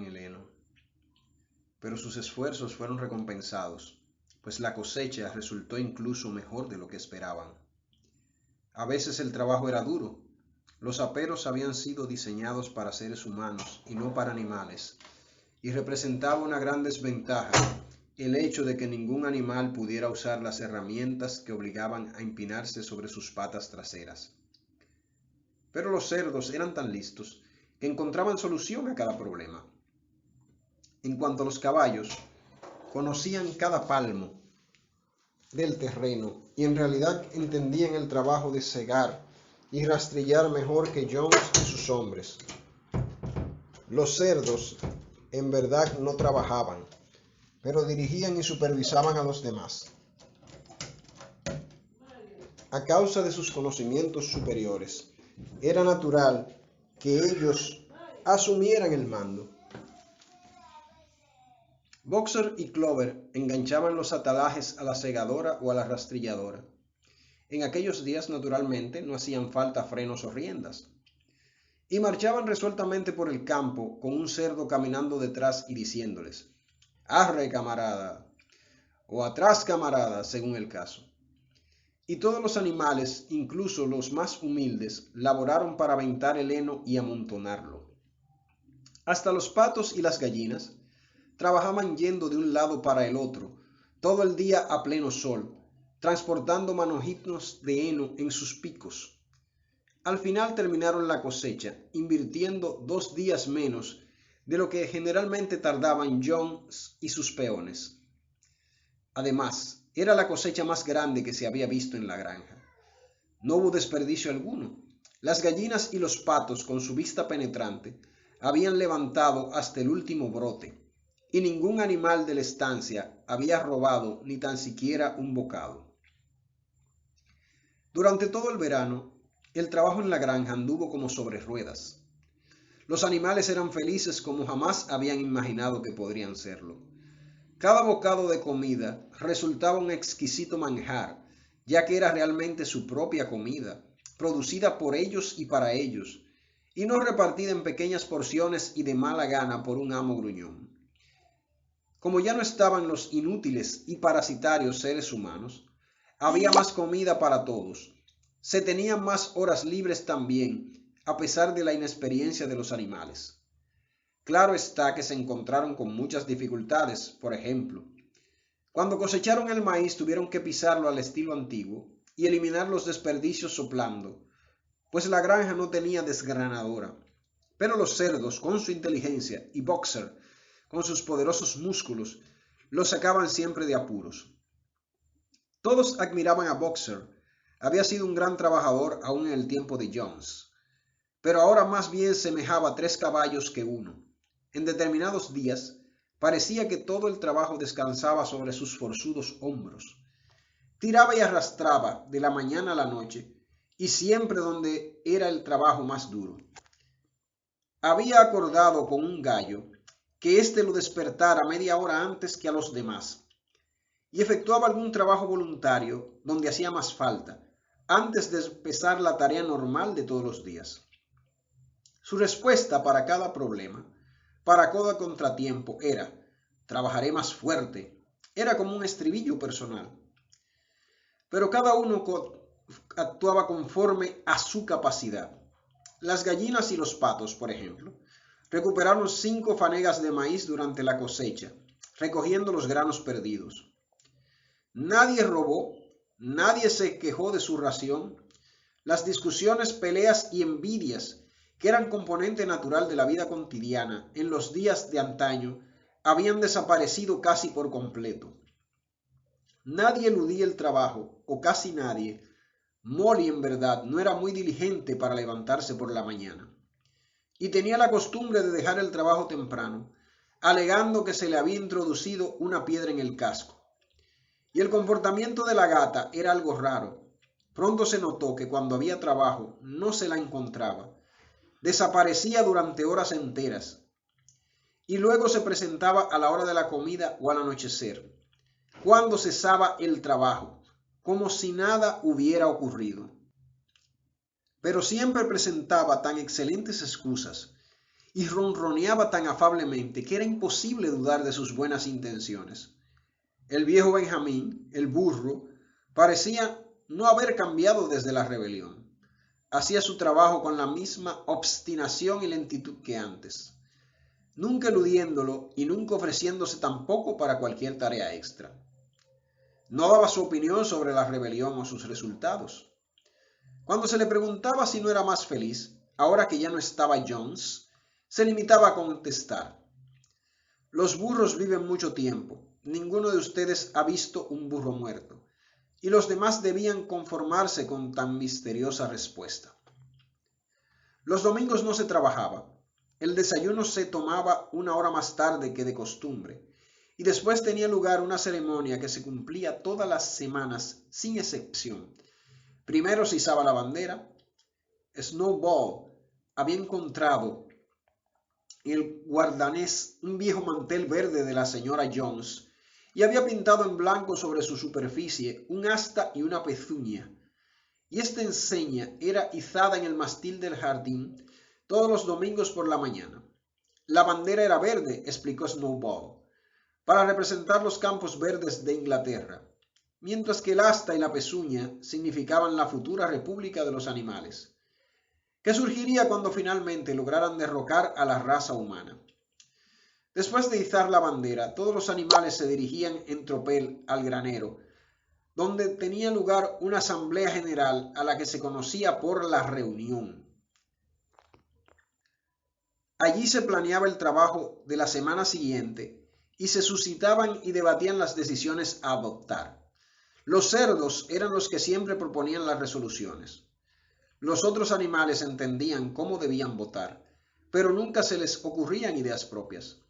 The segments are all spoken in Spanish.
el heno. Pero sus esfuerzos fueron recompensados, pues la cosecha resultó incluso mejor de lo que esperaban. A veces el trabajo era duro. Los aperos habían sido diseñados para seres humanos y no para animales, y representaba una gran desventaja el hecho de que ningún animal pudiera usar las herramientas que obligaban a empinarse sobre sus patas traseras. Pero los cerdos eran tan listos que encontraban solución a cada problema. En cuanto a los caballos, conocían cada palmo del terreno y en realidad entendían el trabajo de segar y rastrillar mejor que Jones y sus hombres. Los cerdos en verdad no trabajaban, pero dirigían y supervisaban a los demás. A causa de sus conocimientos superiores, era natural que ellos asumieran el mando. Boxer y Clover enganchaban los atalajes a la segadora o a la rastrilladora. En aquellos días, naturalmente, no hacían falta frenos o riendas. Y marchaban resueltamente por el campo con un cerdo caminando detrás y diciéndoles: «Arre, camarada», o «Atrás, camarada», según el caso. Y todos los animales, incluso los más humildes, laboraron para aventar el heno y amontonarlo. Hasta los patos y las gallinas trabajaban yendo de un lado para el otro, todo el día a pleno sol, transportando manojitos de heno en sus picos. Al final terminaron la cosecha, invirtiendo 2 días menos de lo que generalmente tardaban Jones y sus peones. Además, era la cosecha más grande que se había visto en la granja. No hubo desperdicio alguno. Las gallinas y los patos, con su vista penetrante, habían levantado hasta el último brote, y ningún animal de la estancia había robado ni tan siquiera un bocado. Durante todo el verano, el trabajo en la granja anduvo como sobre ruedas. Los animales eran felices como jamás habían imaginado que podrían serlo. Cada bocado de comida resultaba un exquisito manjar, ya que era realmente su propia comida, producida por ellos y para ellos, y no repartida en pequeñas porciones y de mala gana por un amo gruñón. Como ya no estaban los inútiles y parasitarios seres humanos, había más comida para todos. Se tenían más horas libres también, a pesar de la inexperiencia de los animales. Claro está que se encontraron con muchas dificultades. Por ejemplo, cuando cosecharon el maíz tuvieron que pisarlo al estilo antiguo y eliminar los desperdicios soplando, pues la granja no tenía desgranadora. Pero los cerdos, con su inteligencia, y Boxer, con sus poderosos músculos, lo sacaban siempre de apuros. Todos admiraban a Boxer. Había sido un gran trabajador aún en el tiempo de Jones, pero ahora más bien semejaba 3 caballos que uno. En determinados días parecía que todo el trabajo descansaba sobre sus forzudos hombros. Tiraba y arrastraba de la mañana a la noche, y siempre donde era el trabajo más duro. Había acordado con un gallo que éste lo despertara media hora antes que a los demás, y efectuaba algún trabajo voluntario donde hacía más falta, antes de empezar la tarea normal de todos los días. Su respuesta para cada problema, para cada contratiempo, era: «Trabajaré más fuerte». Era como un estribillo personal. Pero cada uno actuaba conforme a su capacidad. Las gallinas y los patos, por ejemplo, recuperaron 5 fanegas de maíz durante la cosecha, recogiendo los granos perdidos. Nadie robó, nadie se quejó de su ración. Las discusiones, peleas y envidias, que eran componente natural de la vida cotidiana en los días de antaño, habían desaparecido casi por completo. Nadie eludía el trabajo, o casi nadie. Molly, en verdad, no era muy diligente para levantarse por la mañana, y tenía la costumbre de dejar el trabajo temprano, alegando que se le había introducido una piedra en el casco. Y el comportamiento de la gata era algo raro. Pronto se notó que cuando había trabajo no se la encontraba. Desaparecía durante horas enteras, y luego se presentaba a la hora de la comida o al anochecer, cuando cesaba el trabajo, como si nada hubiera ocurrido. Pero siempre presentaba tan excelentes excusas y ronroneaba tan afablemente que era imposible dudar de sus buenas intenciones. El viejo Benjamín, el burro, parecía no haber cambiado desde la rebelión. Hacía su trabajo con la misma obstinación y lentitud que antes, nunca eludiéndolo y nunca ofreciéndose tampoco para cualquier tarea extra. No daba su opinión sobre la rebelión o sus resultados. Cuando se le preguntaba si no era más feliz, ahora que ya no estaba Jones, se limitaba a contestar: los burros viven mucho tiempo. Ninguno de ustedes ha visto un burro muerto. Y los demás debían conformarse con tan misteriosa respuesta. Los domingos no se trabajaba. El desayuno se tomaba una hora más tarde que de costumbre, y después tenía lugar una ceremonia que se cumplía todas las semanas sin excepción. Primero se izaba la bandera. Snowball había encontrado en el guardanés un viejo mantel verde de la señora Jones y había pintado en blanco sobre su superficie un asta y una pezuña, y esta enseña era izada en el mastil del jardín todos los domingos por la mañana. La bandera era verde, explicó Snowball, para representar los campos verdes de Inglaterra, mientras que el asta y la pezuña significaban la futura república de los animales, que surgiría cuando finalmente lograran derrocar a la raza humana. Después de izar la bandera, todos los animales se dirigían en tropel al granero, donde tenía lugar una asamblea general a la que se conocía por la reunión. Allí se planeaba el trabajo de la semana siguiente y se suscitaban y debatían las decisiones a adoptar. Los cerdos eran los que siempre proponían las resoluciones. Los otros animales entendían cómo debían votar, pero nunca se les ocurrían ideas propias.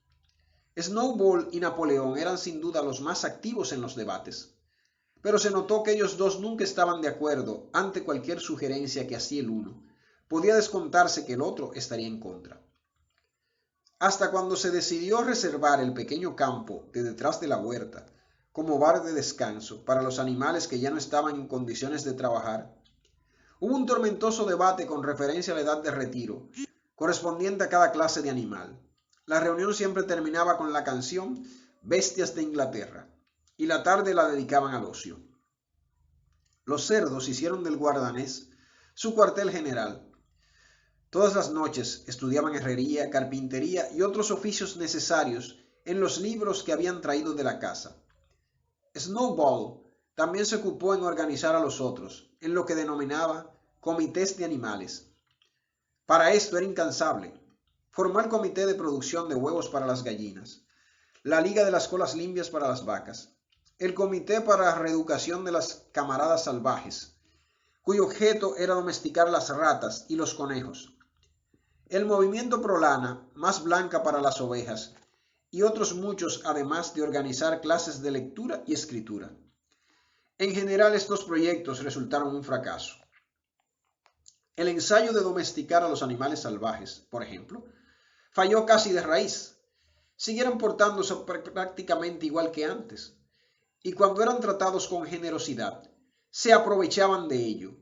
Snowball y Napoleón eran sin duda los más activos en los debates, pero se notó que ellos dos nunca estaban de acuerdo ante cualquier sugerencia que hacía el uno. Podía descontarse que el otro estaría en contra. Hasta cuando se decidió reservar el pequeño campo de detrás de la huerta como bar de descanso para los animales que ya no estaban en condiciones de trabajar, hubo un tormentoso debate con referencia a la edad de retiro, correspondiente a cada clase de animal. La reunión siempre terminaba con la canción Bestias de Inglaterra, y la tarde la dedicaban al ocio. Los cerdos hicieron del guardanés su cuartel general. Todas las noches estudiaban herrería, carpintería y otros oficios necesarios en los libros que habían traído de la casa. Snowball también se ocupó en organizar a los otros, en lo que denominaba comités de animales. Para esto era incansable. Formó el comité de producción de huevos para las gallinas, la liga de las colas limpias para las vacas, el comité para la reeducación de las camaradas salvajes, cuyo objeto era domesticar las ratas y los conejos, el movimiento Prolana, más blanca para las ovejas, y otros muchos, además de organizar clases de lectura y escritura. En general, estos proyectos resultaron un fracaso. El ensayo de domesticar a los animales salvajes, por ejemplo, falló casi de raíz. Siguieron portándose prácticamente igual que antes, y cuando eran tratados con generosidad, se aprovechaban de ello.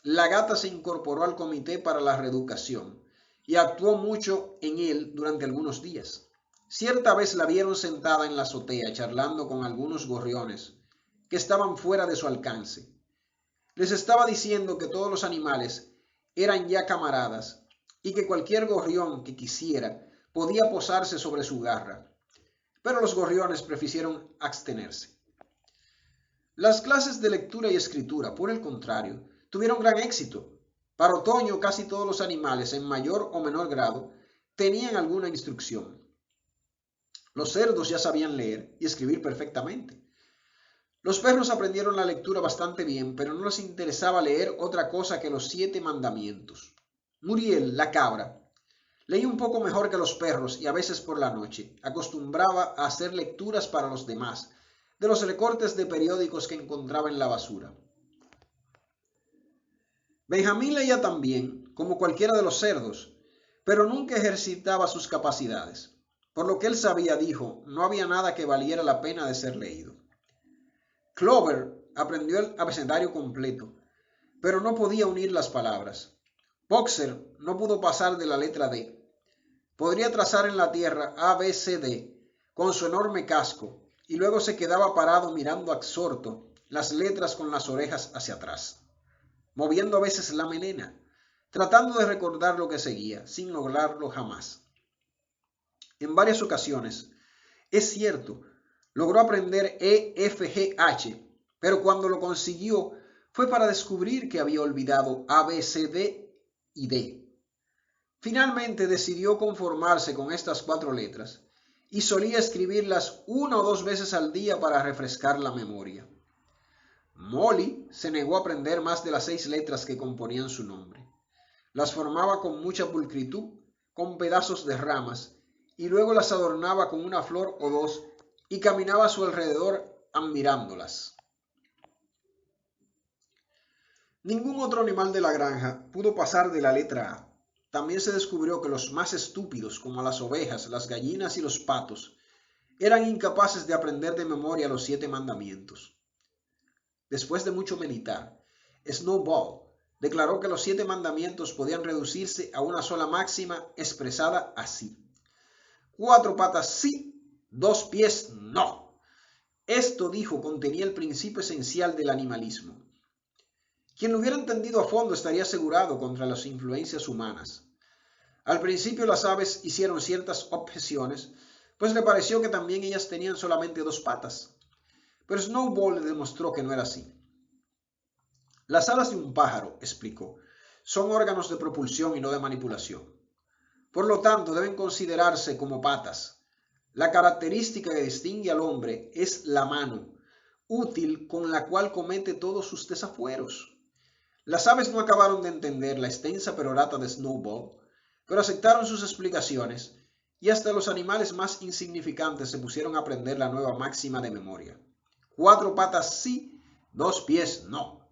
La gata se incorporó al comité para la reeducación y actuó mucho en él durante algunos días. Cierta vez la vieron sentada en la azotea charlando con algunos gorriones que estaban fuera de su alcance. Les estaba diciendo que todos los animales eran ya camaradas y que cualquier gorrión que quisiera podía posarse sobre su garra, pero los gorriones prefirieron abstenerse. Las clases de lectura y escritura, por el contrario, tuvieron gran éxito. Para otoño casi todos los animales, en mayor o menor grado, tenían alguna instrucción. Los cerdos ya sabían leer y escribir perfectamente. Los perros aprendieron la lectura bastante bien, pero no les interesaba leer otra cosa que los 7 mandamientos. Muriel, la cabra, leía un poco mejor que los perros y a veces por la noche acostumbraba a hacer lecturas para los demás, de los recortes de periódicos que encontraba en la basura. Benjamín leía también, como cualquiera de los cerdos, pero nunca ejercitaba sus capacidades. Por lo que él sabía, dijo, no había nada que valiera la pena de ser leído. Clover aprendió el abecedario completo, pero no podía unir las palabras. Boxer no pudo pasar de la letra D. Podría trazar en la tierra ABCD con su enorme casco y luego se quedaba parado mirando absorto las letras con las orejas hacia atrás, moviendo a veces la melena, tratando de recordar lo que seguía, sin lograrlo jamás. En varias ocasiones, es cierto, logró aprender EFGH, pero cuando lo consiguió fue para descubrir que había olvidado A, B, C, D y D. Finalmente decidió conformarse con estas 4 letras y solía escribirlas 1 o 2 veces al día para refrescar la memoria. Molly se negó a aprender más de las 6 letras que componían su nombre. Las formaba con mucha pulcritud, con pedazos de ramas, y luego las adornaba con una flor o 2 y caminaba a su alrededor admirándolas. Ningún otro animal de la granja pudo pasar de la letra A. También se descubrió que los más estúpidos, como las ovejas, las gallinas y los patos, eran incapaces de aprender de memoria los 7 mandamientos. Después de mucho meditar, Snowball declaró que los 7 mandamientos podían reducirse a una sola máxima expresada así: 4 patas sí, 2 pies no. Esto, dijo, contenía el principio esencial del animalismo. Quien lo hubiera entendido a fondo estaría asegurado contra las influencias humanas. Al principio las aves hicieron ciertas objeciones, pues le pareció que también ellas tenían solamente 2 patas. Pero Snowball le demostró que no era así. Las alas de un pájaro, explicó, son órganos de propulsión y no de manipulación. Por lo tanto, deben considerarse como patas. La característica que distingue al hombre es la mano, útil con la cual comete todos sus desafueros. Las aves no acabaron de entender la extensa perorata de Snowball, pero aceptaron sus explicaciones y hasta los animales más insignificantes se pusieron a aprender la nueva máxima de memoria. 4 patas sí, 2 pies no.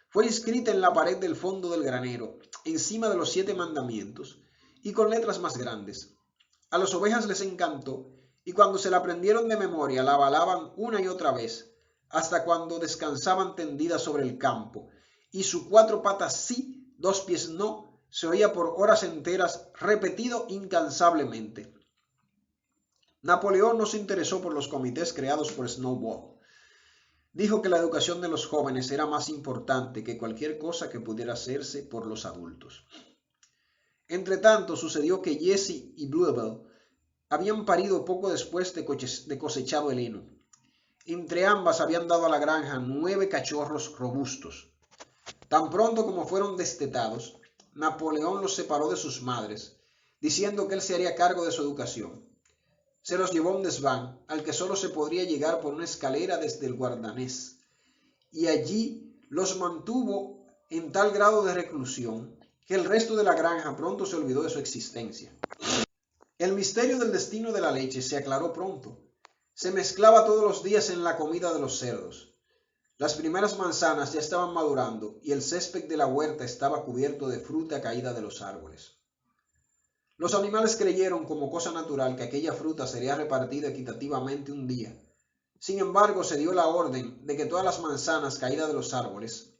Fue inscrita en la pared del fondo del granero, encima de los 7 mandamientos y con letras más grandes. A las ovejas les encantó y cuando se la aprendieron de memoria la avalaban una y otra vez, hasta cuando descansaban tendidas sobre el campo, y su 4 patas sí, 2 pies no, se oía por horas enteras, repetido incansablemente. Napoleón no se interesó por los comités creados por Snowball. Dijo que la educación de los jóvenes era más importante que cualquier cosa que pudiera hacerse por los adultos. Entretanto, sucedió que Jessie y Bluebell habían parido poco después de cosechado el heno. Entre ambas habían dado a la granja 9 cachorros robustos. Tan pronto como fueron destetados, Napoleón los separó de sus madres, diciendo que él se haría cargo de su educación. Se los llevó a un desván, al que solo se podría llegar por una escalera desde el guardanés, y allí los mantuvo en tal grado de reclusión que el resto de la granja pronto se olvidó de su existencia. El misterio del destino de la leche se aclaró pronto. Se mezclaba todos los días en la comida de los cerdos. Las primeras manzanas ya estaban madurando y el césped de la huerta estaba cubierto de fruta caída de los árboles. Los animales creyeron como cosa natural que aquella fruta sería repartida equitativamente un día. Sin embargo, se dio la orden de que todas las manzanas caídas de los árboles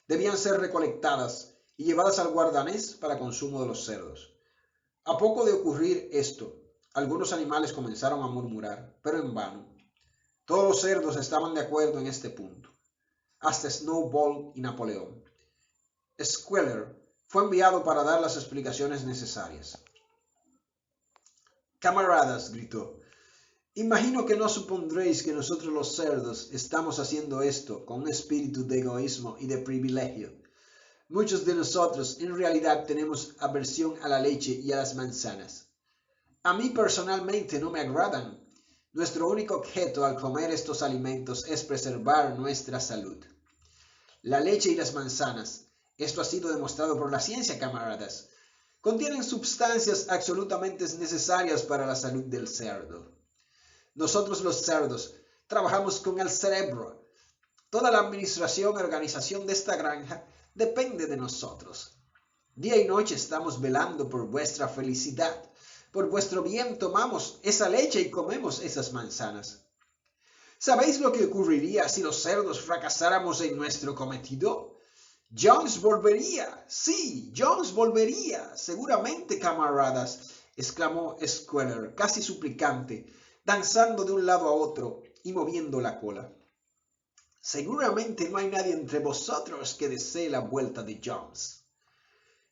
debían ser recolectadas y llevadas al guardanés para consumo de los cerdos. A poco de ocurrir esto, algunos animales comenzaron a murmurar, pero en vano. Todos los cerdos estaban de acuerdo en este punto, hasta Snowball y Napoleón. Squealer fue enviado para dar las explicaciones necesarias. «Camaradas», gritó, «imagino que no supondréis que nosotros los cerdos estamos haciendo esto con un espíritu de egoísmo y de privilegio. Muchos de nosotros en realidad tenemos aversión a la leche y a las manzanas. A mí personalmente no me agradan. Nuestro único objeto al comer estos alimentos es preservar nuestra salud. La leche y las manzanas, esto ha sido demostrado por la ciencia, camaradas, contienen sustancias absolutamente necesarias para la salud del cerdo. Nosotros los cerdos trabajamos con el cerebro. Toda la administración y organización de esta granja depende de nosotros. Día y noche estamos velando por vuestra felicidad. Por vuestro bien tomamos esa leche y comemos esas manzanas. ¿Sabéis lo que ocurriría si los cerdos fracasáramos en nuestro cometido? Jones volvería, sí, Jones volvería, seguramente, camaradas, exclamó Squealer, casi suplicante, danzando de un lado a otro y moviendo la cola. Seguramente no hay nadie entre vosotros que desee la vuelta de Jones.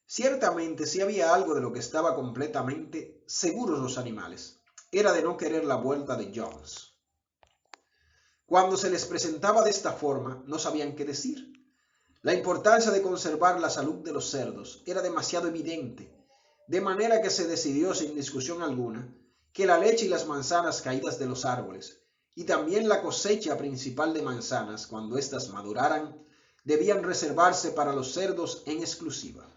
Ciertamente, si había algo de lo que estaba completamente seguros los animales, era de no querer la vuelta de Jones. Cuando se les presentaba de esta forma, no sabían qué decir. La importancia de conservar la salud de los cerdos era demasiado evidente, de manera que se decidió sin discusión alguna que la leche y las manzanas caídas de los árboles, y también la cosecha principal de manzanas cuando éstas maduraran, debían reservarse para los cerdos en exclusiva.